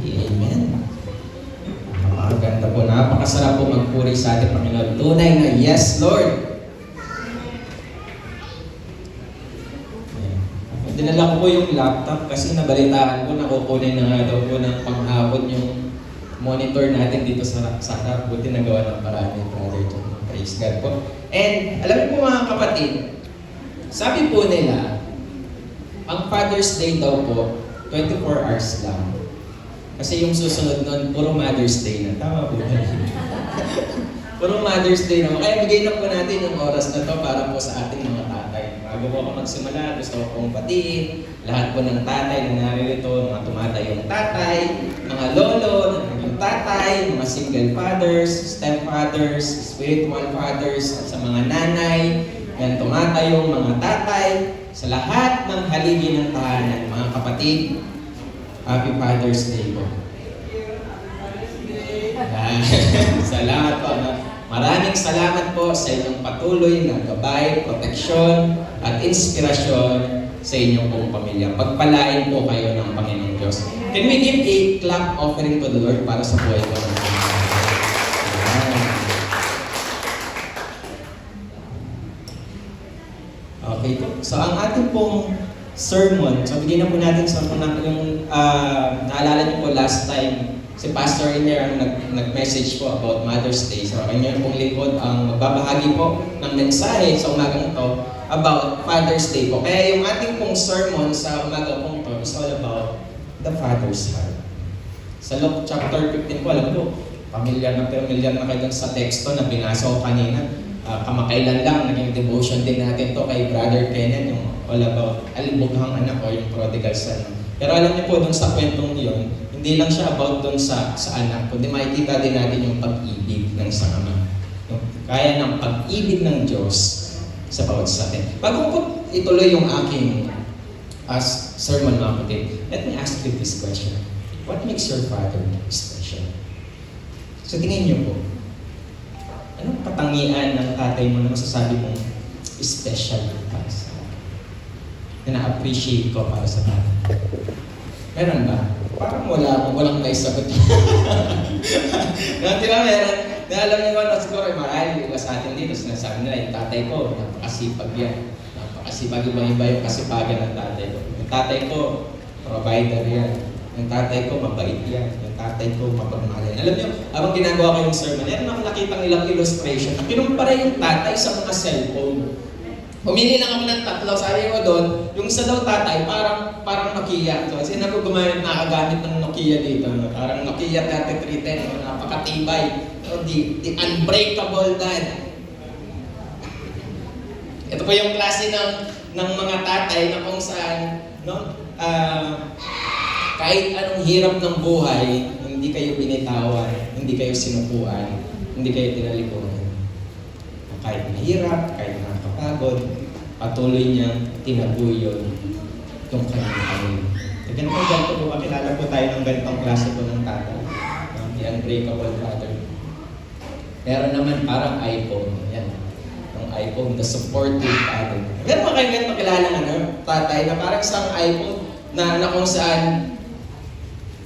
Amen. Napakaganda po. Napakasarap po magpuri sa ating Panginoon. Tunay na, yes, Lord. Dinala ko po yung laptop kasi nabalitaan ko na kukunin na nga daw po ng panghapon yung monitor natin dito sa harap. Buti nagawa ng paraan ni Brother John. Praise God po. And alam niyo po mga kapatid, sabi po nila, ang Father's Day daw po, 24 hours lang. Kasi yung susunod nun, puro Mother's Day na. Tama po ba? Puro Mother's Day na. Kaya bigay na po natin yung oras na to para po sa ating mga tatay. Bago po ako magsimula, gusto ko pong batiin lahat po ng tatay na naririto, mga tumatayong tatay, mga lolo na naging tatay, mga single fathers, stepfathers, spiritual fathers, at sa mga nanay, yan tumatayong mga tatay, sa lahat ng haligi ng tahanan, mga kapatid, Happy Father's Day po. Salamat po. Maraming salamat po sa inyong patuloy na gabay, proteksyon, at inspirasyon sa inyong pong pamilya. Pagpalain po kayo ng Panginoong Diyos. Can we give a clap offering to the Lord para sa buhay ko? Okay po. So ang ating pong sermon, so bigyan na po natin sa yung naalala niyo po last time, si Pastor Iner ang nag-message po about Mother's Day. So kanya pong lingkod ang magbabahagi po ng mensahe sa umagang ito about Father's Day po. Kaya yung ating pong sermon sa umaga pong ito is all about the Father's heart. Sa Luke chapter 15 po, alam po, pamilyar na kayo sa teksto na binasa ko kanina. Kamakailan lang, naging devotion din natin to kay Brother Kenneth, yung all about alibughang anak o yung prodigal son. Pero alam niyo po, dun sa kwentong yun, hindi lang siya about dun sa anak, kundi makikita din natin yung pag-ibig ng isang ama. Kaya ng pag-ibig ng Diyos sa bawat sa atin. Bago po ituloy yung aking sermon mga kapatid, let me ask you this question. What makes your father special? So tingin niyo po, anong katangian ng tatay mo na masasabi mong special para sa akin? Na na-appreciate ko para sa tatay. Meron ba? Parang walang naisagot. Di ba meron? Alam niyo ba, siguro marahil iba sa atin dito, sinasabi nila, yung tatay ko, napakasipag yan. Napakasipag, iba yung kasipagan ng tatay ko. Yung tatay ko, provider yan. Yung tatay ko, mabait yan. Yung tatay ko, mapagmahal yan. Alam niyo, habang ginagawa ko yung sermon, yan ang nakitang ilang illustration. Kinumpara yung tatay sa mga cellphone. Pumili lang ako ng tatlo. Sabi ko doon, yung isa daw tatay, parang Nokia. So, kasi ako nakagamit ng Nokia dito. Parang Nokia 3310. Napakatibay. So, the unbreakable dad. Ito po yung klase ng mga tatay na kung saan, no? Kahit anong hirap ng buhay, hindi kayo binitawan, hindi kayo sinukuan, hindi kayo tinalikuran. Kahit mahirap, kahit nakakapagod, patuloy niyang tinaguyod yung kanyang pamilya. Ganito po, makilala po tayo ng ganitong klase po ng tatay. The unbreakable father. Pero naman parang iPhone. Yan. Yung iPhone, the supportive father. Meron ba kayo ganito kilala tatay na parang isang iPhone na kung saan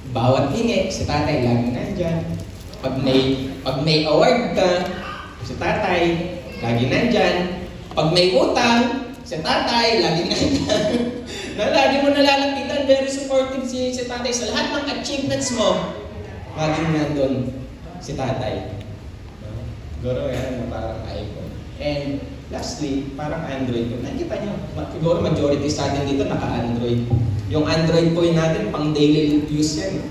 bawat hingi, si tatay laging nandyan. Pag may award ka, si tatay lagi nandyan. Pag may utang, si tatay, laging nandyan. Na lagi mo nalalapitan, very supportive si tatay. Sa lahat ng achievements mo, laging nandun si tatay. Siguro yan, parang iPhone. And lastly, parang Android. Nakikita nyo, siguro majority sa atin dito naka-Android. Yung Android po natin, pang daily use yan.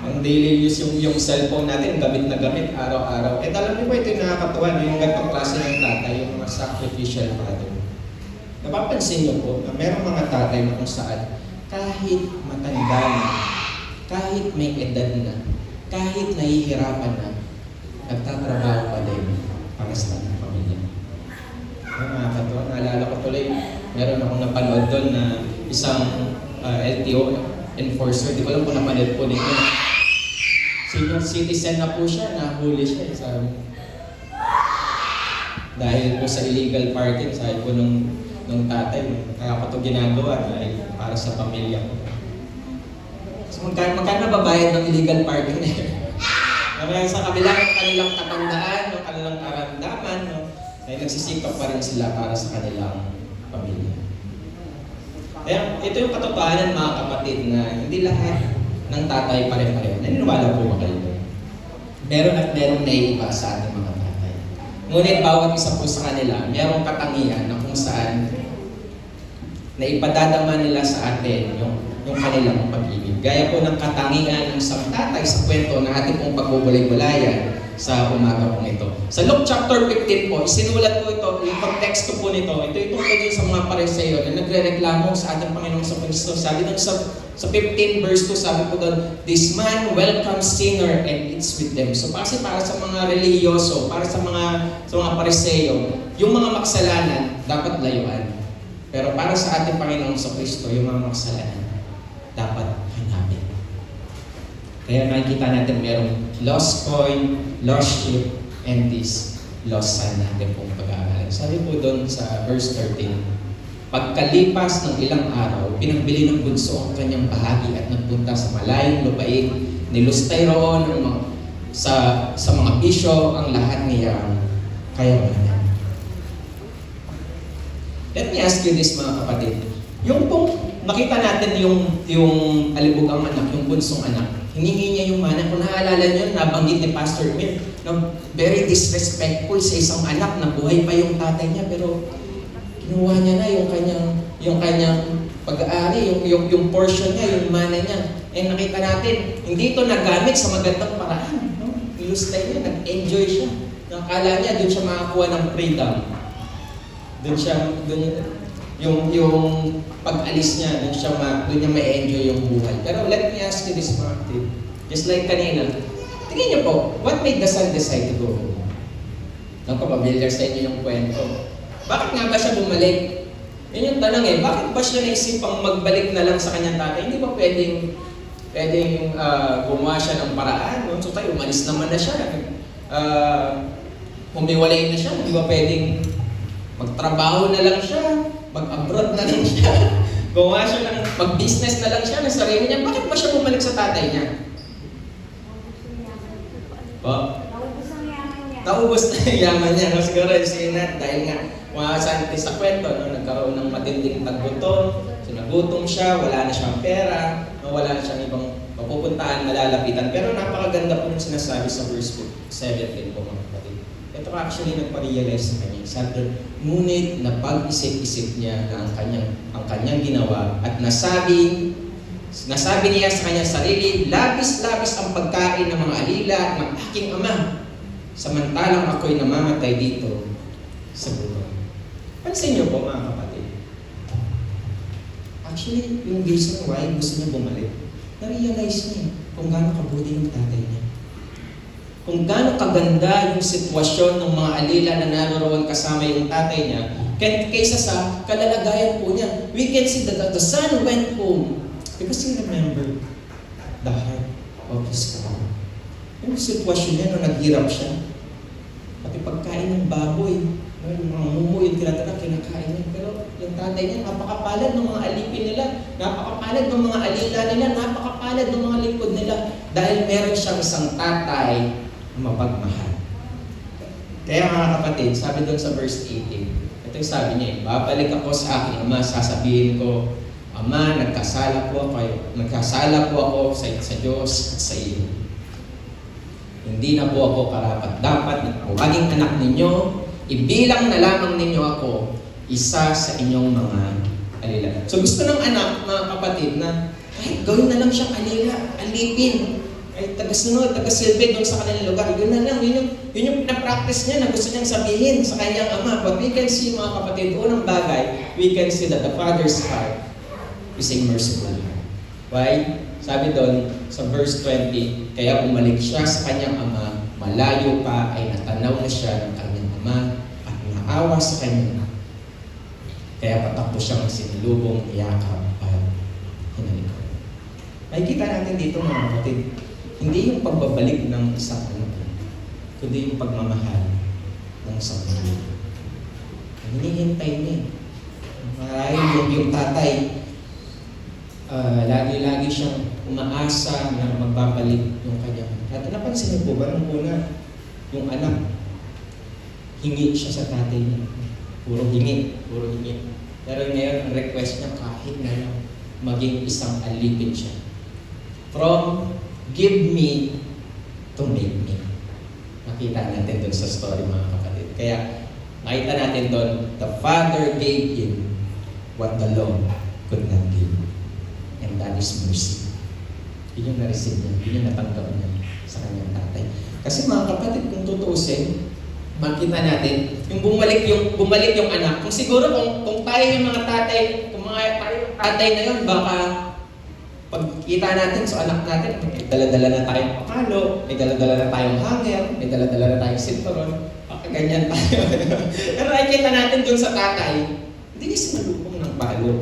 Ang daily use yung cellphone natin, gamit na gamit, araw-araw. At alam niyo po, ito yung nakakatuwa, yung ganitong klase ng tatay, yung mga sacrificial father. Napapansin niyo po, na merong mga tatay na kung saan, kahit matanda na, kahit may edad na, kahit nahihirapan na, nagtatrabaho pa din para sa ating pamilya. Nakakatuwa, naalala ko tuloy, meron akong napanood doon na isang LTO enforcer, di ko alam kung napanood po nito. Senior citizen na po siya, nahuli siya. Sabi. Dahil po sa illegal parking, sabi po nung tatay, kaya ko ito ginagawa dahil para sa pamilya ko. So So magkano babayad ng illegal parking na yun? Kaya sa kabilang kanilang katandaan, ng kanilang karamdaman, no, ay nagsisikap pa rin sila para sa kanilang pamilya. Kaya ito yung katotohanan mga kapatid na hindi lahat ng tatay pare-pareho. Naniniwala po ba kayo? Meron at merong naiiba sa ating mga tatay. Ngunit bawat isa po sa kanila, merong katangian na kung saan na ipadadama nila sa atin yung kanilang pag-ibig. Gaya po ng katangian ng isang tatay sa kwento na ating pong pagbubulay-bulayan sa umaga pong ito. Sa Luke chapter 15 po, isinulat po ito, yung konteksto po nito, ito itong po sa mga Pariseo na nagre-reklamo sa ating Panginoong sa Kristo. Sabi doon sa 15 verse 2, sabi po doon, "This man welcomes sinner and eats with them." So kasi para sa mga reliyoso, para sa mga Pariseo, yung mga makasalanan dapat layuan. Pero para sa ating Panginoong sa Kristo, yung mga makasalanan dapat hanapin. Kaya nakikita natin merong lost coin, lost sheep, and this lost son natin pong pag-aaralan. Sabi po doon sa verse 13, "Pagkalipas ng ilang araw, pinagbili ng bunso ang kanyang bahagi at nagpunta sa malayong lupain. Nilustay roon sa mga bisyo ang lahat niyang kayamanan." Let me ask you this mga kapatid. Yung pong nakita natin yung alibugang anak, yung bunsong anak, hinihingi niya yung mana. Kung naaalala niyo, nabanggit ni Pastor Mir, no, very disrespectful sa isang anak na buhay pa yung tatay niya, pero kinuha niya na yung kanyang pag-aari, yung portion niya, yung mana niya. Eh nakita natin, hindi ito nagamit sa magandang paraan. No? Ilustay niya, nag-enjoy siya. Nakala niya, doon siya makakuha ng freedom. Yung pag-alis niya, doon niya ma-enjoy yung buhay. Pero let me ask you this, Martin. Just like kanina, tingin niyo po, what made the son decide to go home? Familiar sa inyo yung kwento. Bakit nga ba siya bumalik? Yun yung tanong bakit ba siya naisipang magbalik na lang sa kanyang tatay? Hindi ba pwedeng gumawa siya ng paraan? No? So tayo, umalis naman na siya. Humiwalay na siya. Hindi ba pwedeng magtrabaho na lang siya? Mag-abroad na lang siya? Gumawa siya ng mag-business na lang siya ng sarili niya? Bakit ba siya bumalik sa tatay niya? Naubos na yung yaman niya. No? Siguro sinat dahil nga sa kwento, no? Nagkaroon ng matinding taggutom, sinagutom siya, wala na siyang pera, no? Wala na siyang ibang mapupuntahan, malalapitan. Pero napakaganda po yung sinasabi sa verse 17 po mga kapatid. Ito actually nagpa-realize sa kanya. Sabi, ngunit napag-isip-isip niya na ang kanyang ginawa at nasabi niya sa kanyang sarili, labis-labis ang pagkain ng mga alila ng aking ama. Samantalang ako'y namamatay dito sa gutom. Pansin niyo po mga kapatid. Actually, yung reason why gusto niya bumalik, na-realize niya kung gaano kabuti yung tatay niya. Kung gaano kaganda yung sitwasyon ng mga alila na naroon kasama yung tatay niya, kaysa sa kalalagayan po niya. We can see that the son went home because he remembered the heart of his father. Yung sitwasyon niya nung naghirap siya, pati pagkain ng baboy, yung mga mumu yung tinatara, kinakain niya. Pero yung tatay niya, napakapalad ng mga alipin nila, napakapalad ng mga alila nila, napakapalad ng mga lingkod nila, dahil meron siyang isang tatay na mapagmahal. Kaya mga kapatid, sabi doon sa verse 18, ito yung sabi niya, babalik ako sa aking ama, sasabihin ko, Ama, nagkasala po ako sa Diyos at sa iyo. Hindi na po ako karapat dapat na maging anak ninyo, ibilang na lamang ninyo ako isa sa inyong mga alila. So gusto ng anak, mga kapatid, na kahit gawin na lang siyang alila, alipin, ay tagasunod, tagasilbi doon sa kanilang lugar. Yun na lang, yun yung pinapractice niya na gusto niyang sabihin sa kanyang ama. But we can see, mga kapatid, unang bagay, we can see that the Father's heart is a merciful heart. Why? Sabi doon sa verse 20, kaya bumalik siya sa kanyang ama, malayo pa ay natanaw na siya ng kanyang ama at naawa sa kanya. Kaya patakbo siyang sinulubong, iyakap at hinalikod. Makikita natin dito mga kapatid, hindi yung pagbabalik ng isang anak, kundi yung pagmamahal ng isang anak. Hinihintay niya. Marahil yung tatay, lagi-lagi siyang umaasa na magbabalik yung kanyang. At napansin niyo po ba nung una, yung anak, hingi siya sa tatay niya. Puro hingi, puro hingi. Pero ngayon, ang request niya kahit na lang maging isang alipin siya. From give me to make me. Nakita natin doon sa story mga kapatid. Kaya nakita natin doon, the Father gave him what the law could not give. And that is mercy. Yun yung na-receive niya, yun yung natanggap niya sa kanyang tatay. Kasi mga kapatid, kung tutuusin, makita natin, yung bumalik yung anak. Kung siguro kung tayo yung mga tatay, kung tayo yung tatay na yun, baka pagkita natin sa anak natin, may dala-dala na tayong pakalo, may dala-dala na tayong hanger, may dala-dala na tayong sinturon, baka ganyan tayo. Pero nakikita natin dun sa tatay, hindi niya sinalubong ng palo,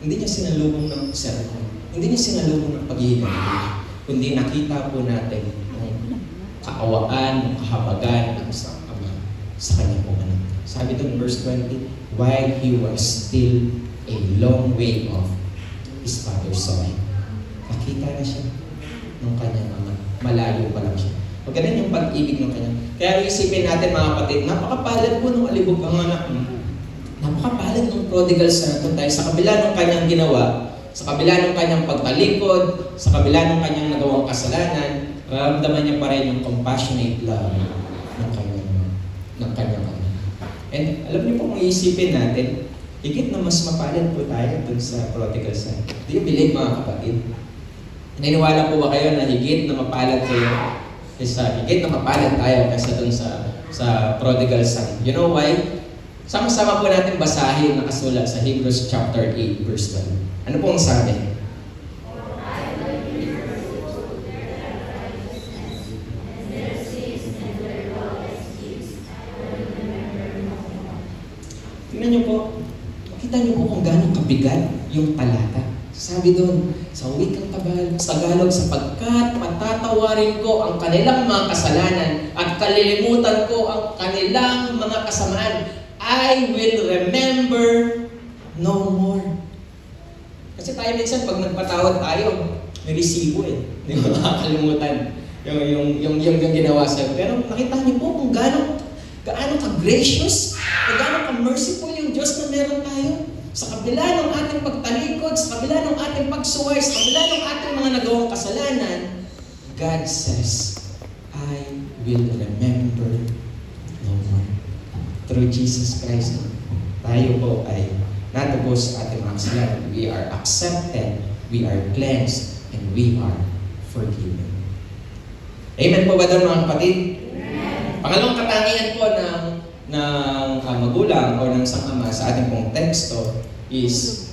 hindi niya sinalubong ng sermon, hindi niya sinalubong ng paghihiganti, kundi nakita po natin ang kaawaan, ang kahabagan ng isang ama sa kanyang pong anak. Sabi doon, verse 20, while he was still a long way off, his father saw him. Nakita na siya ng kanyang ama. Malayo pa lang siya. O ganun yung pag-ibig ng kanyang. Kaya isipin natin mga kapatid, napakapalad po ng alibog ang anak. Napakapalad ng prodigal son tayo sa kabila ng kanyang ginawa, sa kabila ng kanyang pagtalikod, sa kabila ng kanyang nagawang kasalanan, maramdaman niya pa rin yung compassionate love ng kanyang ama. And alam niyo po kung iisipin natin, higit na mas mapalad po tayo dun sa prodigal son. Do you believe mga kapatid? Naniniwala po ba kayo na higit na mapalad kayo higit na mapalad tayo kaysa dun sa prodigal son? You know why? Sama-sama po natin basahin nakasulat sa Hebrews chapter 8 verse 1. Ano po ang sabi? Tingnan niyo po. Makita niyo po kung gaano kabigat yung talata. Sabi doon, sa wikang Tagalog, sapagkat patatawarin ko ang kanilang mga kasalanan at kalilimutan ko ang kanilang mga kasamaan, I will remember no more. Kasi tayo minsan, pag nagpatawad tayo, may resibo eh. Hindi mo makakalimutan yung ginawa sa'yo. Pero nakita niyo po kung gaano ka-gracious, gaano ka-merciful yung Diyos na meron tayo. Sa kabila ng ating pagtalikod, sa kabila ng ating pagsuway, sa kabila ng ating mga nagawang kasalanan, God says, I will remember no more. Through Jesus Christ, tayo po ay natubos sa ating mga kasalanan. We are accepted, we are cleansed, and we are forgiven. Amen po ba doon mga kapatid? Amen. Pangalawang katangian po ng magulang o ng isang ama sa ating pong teksto is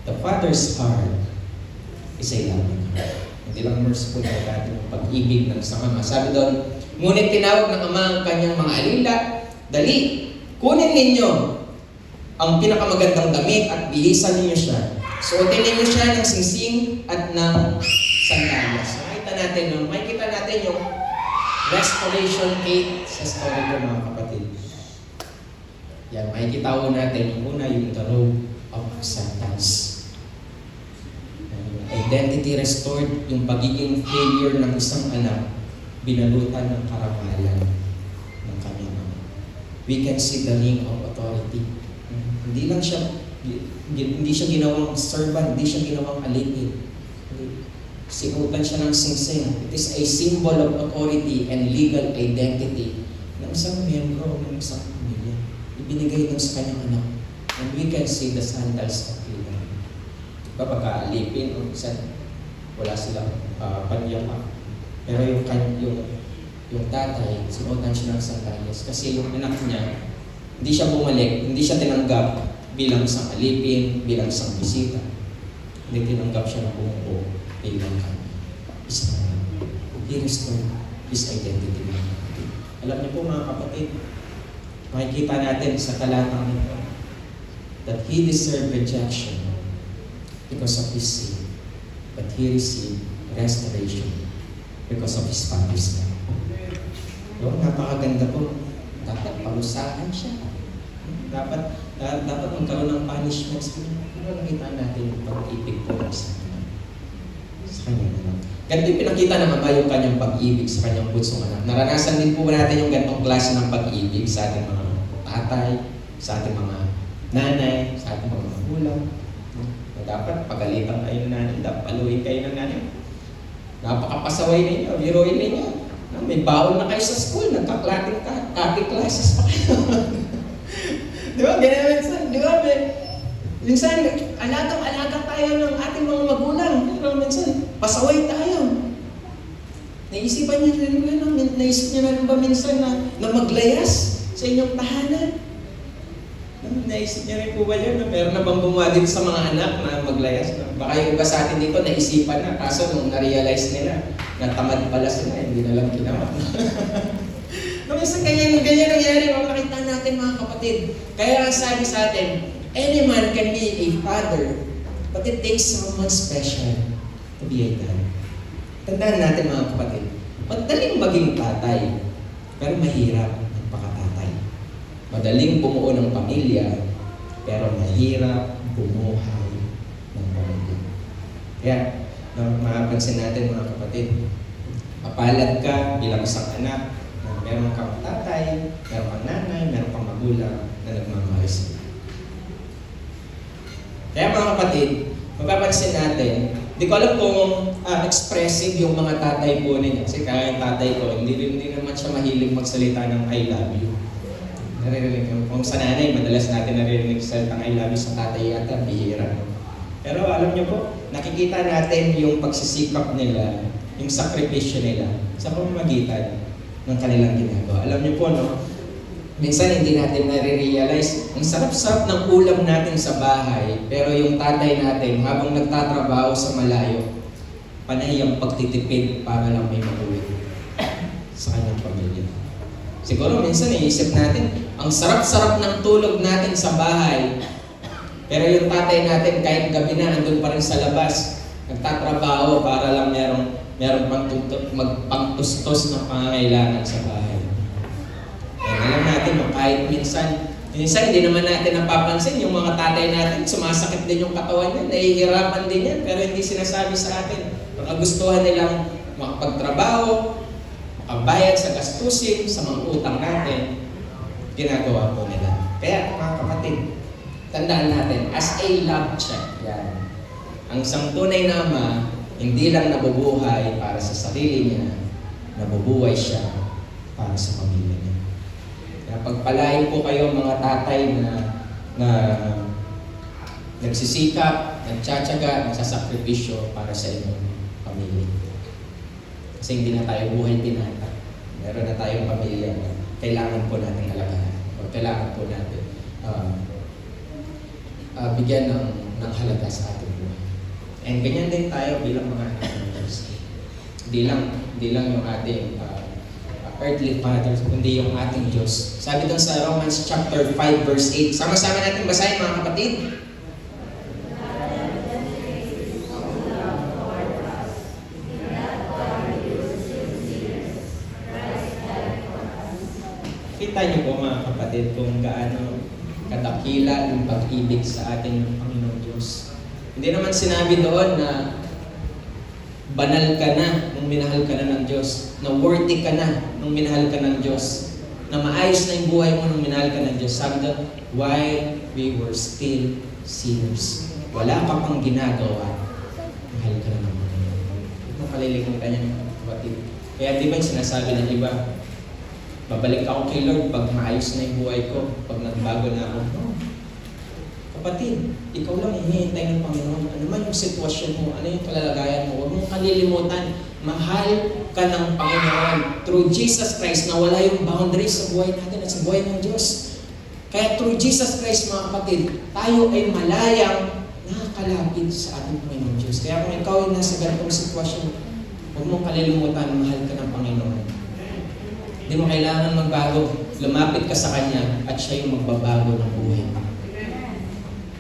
the Father's heart is a loving heart. Hindi lang merciful na ating pag-ibig ng isang ama. Sabi doon, ngunit tinawag ng ama ang kanyang mga alila, dali, kunin ninyo ang pinakamagandang damit at bihisan ninyo siya. Suotin ninyo siya ng singsing at ng sandalyas. Makikita natin yung restoration aid sa story ko mga kapatid. Yan, makikita ko natin yung una, yung the road of acceptance. Identity restored, yung pagiging failure ng isang anak, binalutan ng karangalan ng kanyang ama. We can see the ring of authority. Hindi siya ginawang servant, hindi siya ginawang alipin. Sinutan siya ng singsing. It is a symbol of authority and legal identity ng isang miyembro ng isang pamilya. Ibinigay dun sa kanyang anak. And we can see the sandals of freedom. Diba pagka-alipin o wala silang panyapak. Pero yung tatay, sinutan siya ng sandals. Kasi yung anak niya, hindi siya bumalik, hindi siya tinanggap bilang isang alipin, bilang isang bisita. Hindi tinanggap siya ng buong buo bilang isang he restored his identity. Alam niyo po mga kapatid, makikita natin sa talatang ito that he deserved rejection because of his sin, but he received restoration because of his father's love. Napakaganda po. Dapat palusahan siya. Dapat magkaroon ng punishments. Pero nakita natin yung pag-ibig po ng isang anak. sa kanyang anak. Ganito yung pinakita ng Ama yung kanyang pag-ibig sa kanyang bunsong anak. Naranasan din po natin yung ganitong klase ng pag-ibig sa ating mga tatay, sa ating mga nanay, sa ating mga magulang. Na dapat pagalitan kayo ng nanay, dapat paluin kayo ng nanay. Napakapasaway ninyo, biruin ninyo. May baon na kayo sa school, nagkaklating copy classes pa kayo. Di ba? Ganyan minsan. Di ba? Minsan, alagang-alaga tayo ng ating mga magulang. Pero minsan, pasaway tayo. Naisip niyo na rin ba minsan na maglayas sa inyong tahanan? Naisip niyo rin po ba yun? Meron na bang gumawa din sa mga anak na maglayas? Baka yung iba sa atin dito, naisipan na. Kaso nung na-realize nila, natamad pala sila, hindi na lang ginawa. No, minsan ganyan nangyari, makakita natin mga kapatid. Kaya sabi sa atin, any man can be a father, but it takes someone special to be a dad. Tandaan natin mga kapatid, madaling maging tatay, pero mahirap ang pagkatatay. Madaling bumuo ng pamilya, pero mahirap bumuhay ng pamilya. Kaya, mapapansin natin mga kapatid, mapalad ka bilang isang anak na meron kang tatay, meron kang nanay, meron kang magulang na nagmamahal sa iyo. Kaya mga kapatid, mapapansin natin, di ko alam kung expressive yung mga tatay po ninyo. Kasi kaya yung tatay ko, hindi naman siya mahilig magsalita ng I love you. Naririnig ko. Kung sa nanay, madalas natin naririnig salita ng I love you, sa tatay yata, bihira. Pero alam niyo po, nakikita natin yung pagsisikap nila, yung sakripisyo nila sa pamamagitan ng kanilang ginagawa. Alam niyo po, no? Minsan hindi natin nare-realize, ang sarap-sarap ng ulam natin sa bahay, pero yung tatay natin, habang nagtatrabaho sa malayo, panay ang pagtitipid para lang may mauwi sa kanyang pamilya. Siguro minsan iisip natin, ang sarap-sarap ng tulog natin sa bahay, pero yung tatay natin kahit gabi na andun pa rin sa labas, nagtatrabaho para lang merong pangtustos ng pangangailangan sa bahay. Alam natin, kahit minsan hindi naman natin napapansin yung mga tatay natin, sumasakit din yung katawan niya, nahihirapan din yan, pero hindi sinasabi sa atin. Nakagustuhan nilang makapagtrabaho, makabayad sa gastusin, sa mga utang natin, ginagawa po nila. Kaya mga kapatid, tandaan natin, as a love check, yan. Ang isang tunay na ama, hindi lang nabubuhay para sa sarili niya, nabubuhay siya para sa pamilya niya. Kaya pagpalain po kayo mga tatay na nagsisikap, nagtsatsaga, nagsasakripisyo para sa inyong pamilya. Kasi hindi na tayo buhay pinata. Meron na tayong pamilya na kailangan po natin alagahan. O kailangan po natin bigyan ng halaga sa ating buhay. And ganyan din tayo bilang mga anak ng Diyos. Hindi lang yung ating earthly fathers, kundi yung ating Diyos. Sabi doon sa Romans chapter 5 verse 8. Sama-sama natin basahin mga kapatid. Kita niyo po mga kapatid kung gaano kadakila yung pag-ibig sa ating ng Panginoon Diyos. Hindi naman sinabi doon na banal ka na nung minahal ka na ng Diyos, na worthy ka na nung minahal ka ng Diyos, na maayos na yung buhay mo nung minahal ka ng Diyos. Sabi doon, while we were still sinners. Wala ka pang ginagawa, mahal ka na ng Panginoon. Huwag mo kalilimutan yan, kapatid. Kaya di ba yung sinasabi ng iba, babalik ako kay Lord pag maayos na yung buhay ko, pag nagbago na ako. No. Kapatid, ikaw lang hinihintay ng Panginoon. Ano man yung sitwasyon mo, ano yung kalalagayan mo, huwag mong kalilimutan. Mahal ka ng Panginoon through Jesus Christ na wala yung boundaries sa buhay natin at sa buhay ng Diyos. Kaya through Jesus Christ, mga kapatid, tayo ay malayang nakakalapit sa ating Panginoon Diyos. Kaya kung ikaw ay nasa ganitong sitwasyon, huwag mong kalilimutan, mahal ka ng Panginoon. Hindi mo kailangan magbago. Lumapit ka sa Kanya at siya yung magbabago ng buhay mo.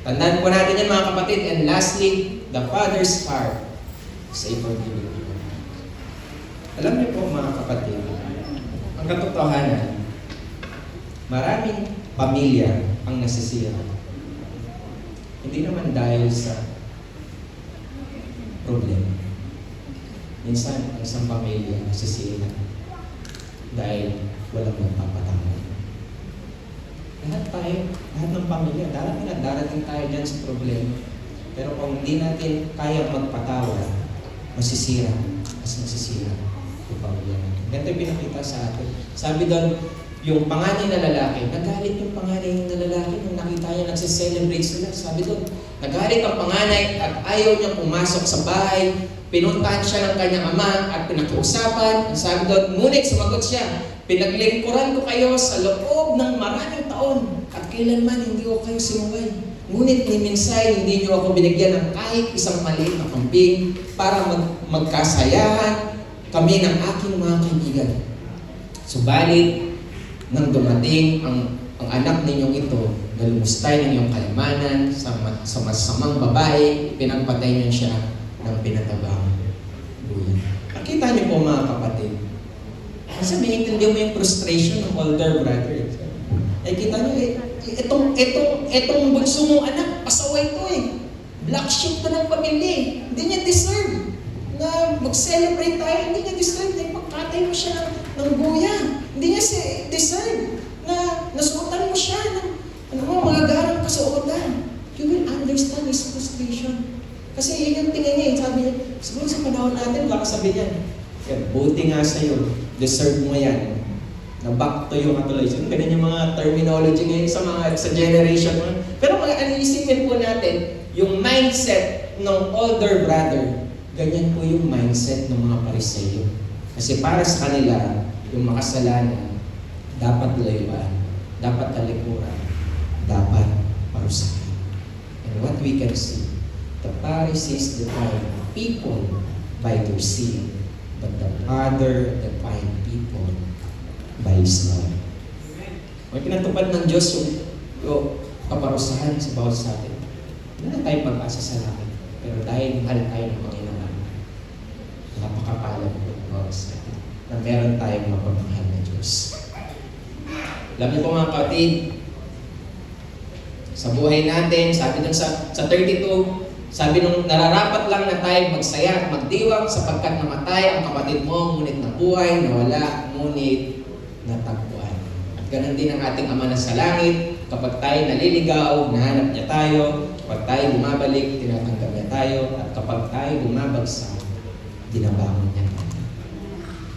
Tandaan po natin yan mga kapatid. And lastly, the Father's heart is a forgiving God. Alam niyo po mga kapatid, ang katotohanan, maraming pamilya ang nasisira. Hindi naman dahil sa problema. Minsan, ang isang pamilya nasisira dahil walang magpapatawad. Lahat ng pamilya, darating at darating tayo dyan sa problema. Pero kung hindi natin kaya magpatawad, masisira yung pamilya natin. Ganito yung pinakita sa atin. Sabi doon, yung panganay na lalaki, nagalit yung panganay na lalaki nung nakita niya nagsiselebrate sila. Sabi doon, nagalit ang panganay at ayaw niyang pumasok sa bahay. Pinuntahan siya ng kanyang ama at pinakiusapan. Sabi doon, ngunit sumagot siya, pinaglingkuran ko kayo sa loob ng maraming taon at kailanman hindi ko kayo sinuway. Ngunit ni minsay, hindi niyo ako binigyan ng kahit isang maliit na kambing para magkasayahan kami ng aking mga kaibigan. Subalit, nang dumating ang anak ninyong ito, nalumustay ng iyong kalimanan sa masamang babae, pinagpatay niyo siya ng pinatabang buyan. Nakita niyo po mga kapatid, kasi may intindihan mo yung frustration ng older brother. Kita niyo, itong bunso mong anak, pasaway to eh. Black sheep to ng pamilya eh. Hindi niya deserve na mag-celebrate tayo. Hindi niya deserve na ipagkatay mo siya ng buyan. Hindi niya deserve na nasuotan mo siya ng mga garang kasuotan. You will understand his frustration. Kasi yun yung tingin niya. Sabi niya, siguro sa panahon natin, baka sabi niya, buti nga sa'yo, deserve mo yan. Na back to yung katuloy. So, ganun yung mga terminology ngayon sa generation mo. Pero isipin po natin, yung mindset ng older brother, ganyan po yung mindset ng mga Pariseyo. Kasi para sa kanila, yung makasalanan, dapat layuan, dapat talikuran, dapat parusahan. And what we can see, the Pharisees define people by their sin, but the Father define people by His love. May pinatupad ng Diyos yung kaparusahan sa bawat sa atin. Wala tayong pag-asa sa langit. Pero dahil mahal tayo ng Panginoon, napakapalad po ng bawat sa atin na meron tayong mapamahal na Diyos. Alam niyo po mga kapatid, sa buhay natin, sabi dun sa 32, sabi nung nararapat lang na tayo magsaya at magdiwang sapagkat namatay ang kapatid mo, ngunit nabuhay, nawala, ngunit natagpuan. At ganun din ang ating Ama na sa langit, kapag tayo naliligaw, nahanap niya tayo, kapag tayo bumabalik, tinatanggap niya tayo, at kapag tayo bumabagsak, dinabangon niya tayo.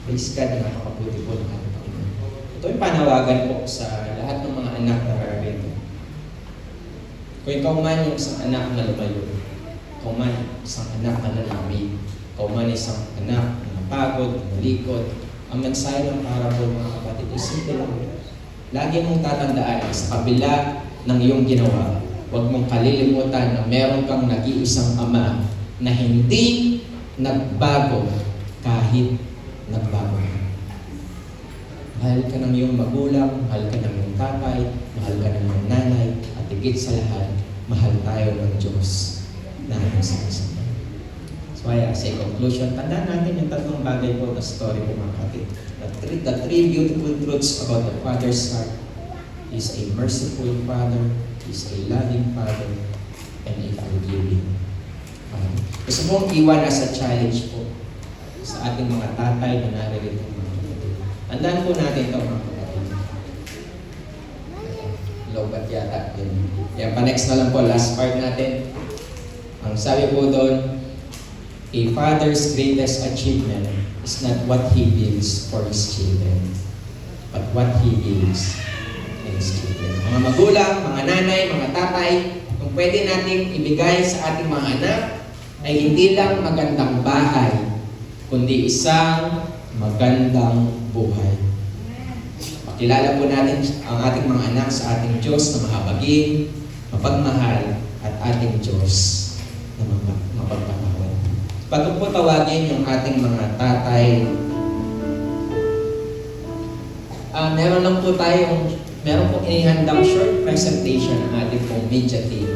Praise God, nakakabuti po ng ating Panginoon. Ito yung panawagan po sa lahat ng mga anak na rarito. Kung ikaw man yung isang anak na lumayo, ikaw man isang anak na nalamig, ikaw man isang anak na napagod, nalikot, ang mensahe ng parable mga kapatid, simple lang. Lagi mong tatandaan sa kabila ng iyong ginawa, huwag mong kalilimutan na meron kang nag-iisang Ama na hindi nagbago kahit nagbago. Mahal ka ng iyong magulang, mahal ka ng iyong tatay, mahal ka ng iyong nanay, at higit sa lahat, mahal tayo ng Diyos na nagsasabi. So as a conclusion, tandaan natin yung tatlong bagay po na story po mga kapatid. The three beautiful truths about the Father's heart is a merciful Father, is a loving Father, and a forgiving Father. Gusto mong iwan as a challenge po sa ating mga tatay na naririto mga kapatid. Tandaan po natin ito mga kapatid. Lobat yata yun. Kaya pa-next na lang po, last part natin. Ang sabi po doon, a father's greatest achievement is not what he builds for his children, but what he builds in his children. Mga magulang, mga nanay, mga tatay, kung pwede natin ibigay sa ating mga anak ay hindi lang magandang bahay, kundi isang magandang buhay. Pakilala po natin ang ating mga anak sa ating Diyos na mahabagin, mapagmahal, at ating Diyos na mapagpapahal. Pag po tawagin yung ating mga tatay, meron po inihandang short presentation ng ating pong media team